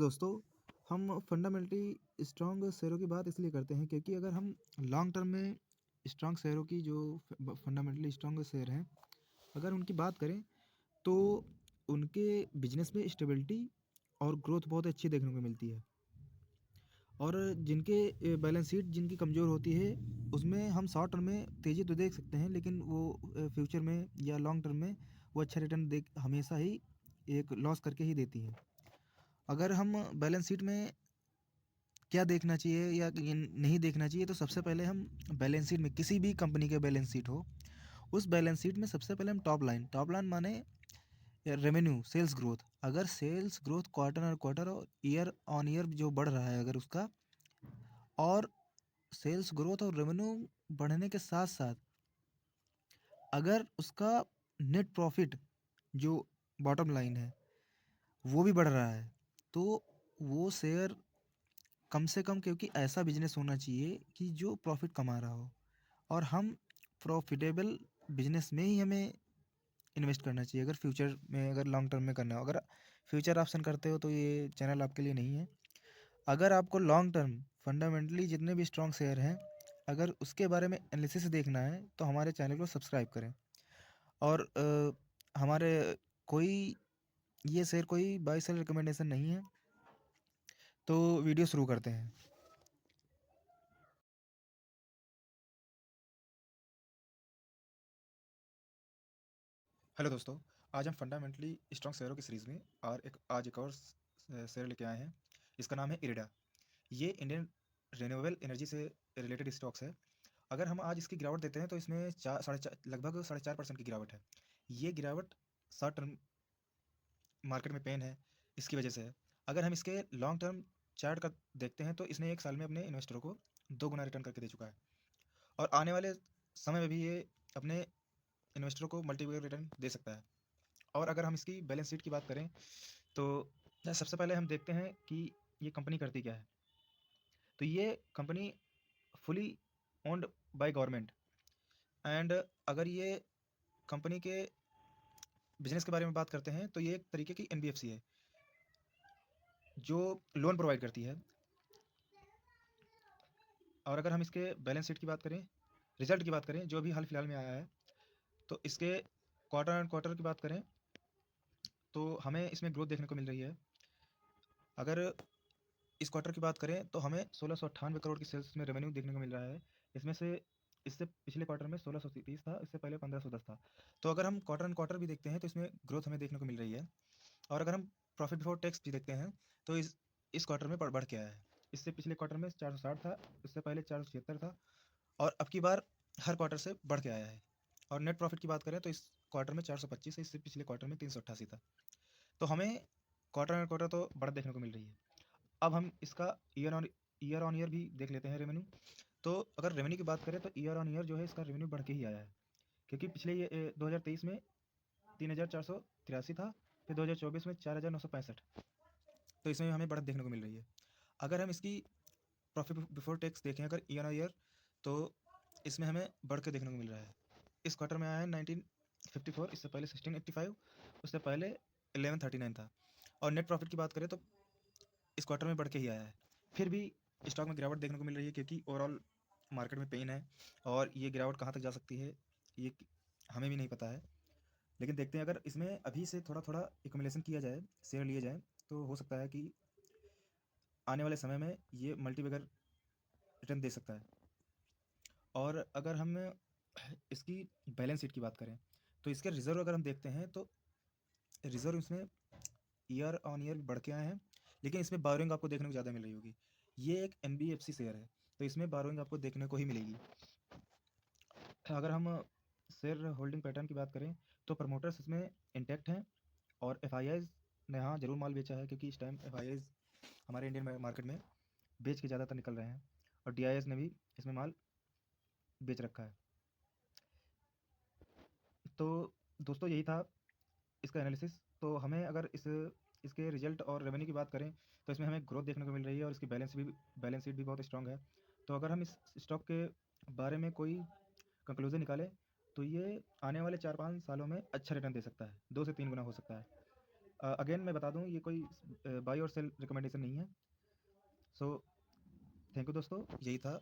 तो दोस्तों, हम फंडामेंटली स्ट्रॉन्ग शेयरों की बात इसलिए करते हैं क्योंकि अगर हम लॉन्ग टर्म में स्ट्रॉन्ग शेयरों की जो फंडामेंटली स्ट्रॉन्ग शेयर हैं, अगर उनकी बात करें तो उनके बिजनेस में स्टेबिलिटी और ग्रोथ बहुत अच्छी देखने को मिलती है। और जिनके बैलेंस शीट जिनकी कमज़ोर होती है, उसमें हम शॉर्ट टर्म में तेज़ी तो देख सकते हैं, लेकिन वो फ्यूचर में या लॉन्ग टर्म में वो अच्छा रिटर्न देख हमेशा ही एक लॉस करके ही देती है। अगर हम बैलेंस शीट में क्या देखना चाहिए या ये नहीं देखना चाहिए, तो सबसे पहले हम बैलेंस शीट में किसी भी कंपनी के बैलेंस शीट हो, उस बैलेंस शीट में सबसे पहले हम टॉप लाइन माने रेवेन्यू सेल्स ग्रोथ। अगर सेल्स ग्रोथ क्वार्टर और क्वार्टर और ईयर ऑन ईयर जो बढ़ रहा है, अगर उसका और सेल्स ग्रोथ और रेवेन्यू बढ़ने के साथ साथ अगर उसका नेट प्रॉफिट जो बॉटम लाइन है वो भी बढ़ रहा है, तो वो शेयर कम से कम, क्योंकि ऐसा बिजनेस होना चाहिए कि जो प्रॉफिट कमा रहा हो, और हम प्रॉफिटेबल बिजनेस में ही हमें इन्वेस्ट करना चाहिए। अगर फ्यूचर में, अगर लॉन्ग टर्म में करना हो, अगर फ्यूचर ऑप्शन करते हो तो ये चैनल आपके लिए नहीं है। अगर आपको लॉन्ग टर्म फंडामेंटली जितने भी स्ट्रॉन्ग शेयर हैं, अगर उसके बारे में एनालिसिस देखना है तो हमारे चैनल को सब्सक्राइब करें। और हमारे कोई ये शेयर कोई बाई सेल रिकमेंडेशन नहीं है। तो वीडियो शुरू करते हैं। हेलो दोस्तों, आज हम फंडामेंटली स्ट्रॉन्ग शेयरों की सीरीज़ में और एक और शेयर लेके आए हैं। इसका नाम है इरिडा। ये इंडियन रिन्यूएबल एनर्जी से रिलेटेड स्टॉक्स है। अगर हम आज इसकी गिरावट देते हैं तो इसमें लगभग 4.5% की गिरावट है। ये गिरावट शॉर्ट टर्म मार्केट में पेन है, इसकी वजह से है। अगर हम इसके लॉन्ग टर्म चार्ट का देखते हैं तो इसने एक साल में अपने इन्वेस्टरों को 2 गुना रिटर्न करके दे चुका है, और आने वाले समय में भी ये अपने इन्वेस्टरों को मल्टीपल रिटर्न दे सकता है। और अगर हम इसकी बैलेंस शीट की बात करें तो सबसे पहले हम देखते हैं कि ये कंपनी करती क्या है। तो ये company fully owned by government, and अगर ये कंपनी के बिजनेस के बारे में बात करते हैं तो ये एक तरीके की एनबीएफसी है जो लोन प्रोवाइड करती है। और अगर हम इसके बैलेंस शीट की बात करें, रिजल्ट की बात करें जो अभी हाल फिलहाल में आया है, तो इसके क्वार्टर एंड क्वार्टर की बात करें तो हमें इसमें ग्रोथ देखने को मिल रही है। अगर इस क्वार्टर की बात करें तो हमें 1698 करोड़ की सेल्स में रेवेन्यू देखने को मिल रहा है। इसमें से इससे पिछले क्वार्टर में 1630 था, इससे पहले 1510 था। तो अगर हम क्वार्टर एंड क्वार्टर भी देखते हैं तो इसमें ग्रोथ हमें देखने को मिल रही है। और अगर हम प्रॉफिट बिफोर टैक्स भी देखते हैं तो इस क्वार्टर में बढ़ के आया है। इससे पिछले क्वार्टर में 460 था, इससे पहले 476 था, और अब की बार हर क्वार्टर से बढ़ के आया है। और नेट प्रॉफिट की बात करें तो इस क्वार्टर में 425 है, इससे पिछले क्वार्टर में 388 था। तो हमें क्वार्टर एंड क्वार्टर तो बढ़त देखने को मिल रही है। अब हम इसका ईयर ऑन ईयर भी देख लेते हैं रेवेन्यू। तो अगर रेवेन्यू की बात करें तो ईयर ऑन ईयर जो है इसका रेवेन्यू बढ़ के ही आया है, क्योंकि पिछले ये 2023 में 3483 था, फिर 2024 में 4965। तो इसमें हमें बढ़त देखने को मिल रही है। अगर हम इसकी प्रॉफिट बिफोर टैक्स देखें अगर ईयर ऑन ईयर, तो इसमें हमें बढ़ के देखने को मिल रहा है। इस क्वार्टर में आया है 1954, इससे पहले 1685, उससे पहले 1139 था। और नेट प्रॉफिट की बात करें तो इस क्वार्टर में बढ़ के ही आया है। फिर भी स्टॉक में गिरावट देखने को मिल रही है क्योंकि ओवरऑल मार्केट में पेन है, और ये गिरावट कहाँ तक जा सकती है ये हमें भी नहीं पता है। लेकिन देखते हैं, अगर इसमें अभी से थोड़ा थोड़ा एक्यूमुलेशन किया जाए, शेयर लिए जाए, तो हो सकता है कि आने वाले समय में ये मल्टीबैगर रिटर्न दे सकता है। और अगर हम इसकी बैलेंस शीट की बात करें तो इसके रिजर्व अगर हम देखते हैं तो रिजर्व इसमें ईयर ऑन ईयर बढ़ के आए हैं, लेकिन इसमें बारोइंग आपको देखने को ज़्यादा मिल रही होगी। ये एक एनबीएफसी शेयर है, तो इसमें बारोइंग आपको देखने को ही मिलेगी। अगर हम शेयर होल्डिंग पैटर्न की बात करें तो प्रमोटर्स इसमें इंटैक्ट हैं, और एफ ने हाँ जरूर माल बेचा है, क्योंकि इस टाइम एफ हमारे इंडियन मार्केट में बेच के ज़्यादातर निकल रहे हैं, और डी ने भी इसमें माल बेच रखा है। तो दोस्तों यही था इसका एनालिसिस। तो हमें अगर इसके रिजल्ट और रेवेन्यू की बात करें तो इसमें हमें ग्रोथ देखने को मिल रही है, और इसकी बैलेंस शीट भी बहुत स्ट्रांग है। तो अगर हम इस स्टॉक के बारे में कोई कंक्लूजन निकालें तो ये आने वाले 4-5 सालों में अच्छा रिटर्न दे सकता है, 2 से 3 गुना हो सकता है। अगेन मैं बता दूं, ये कोई बाई और सेल रिकमेंडेशन नहीं है। सो थैंक यू दोस्तों, यही था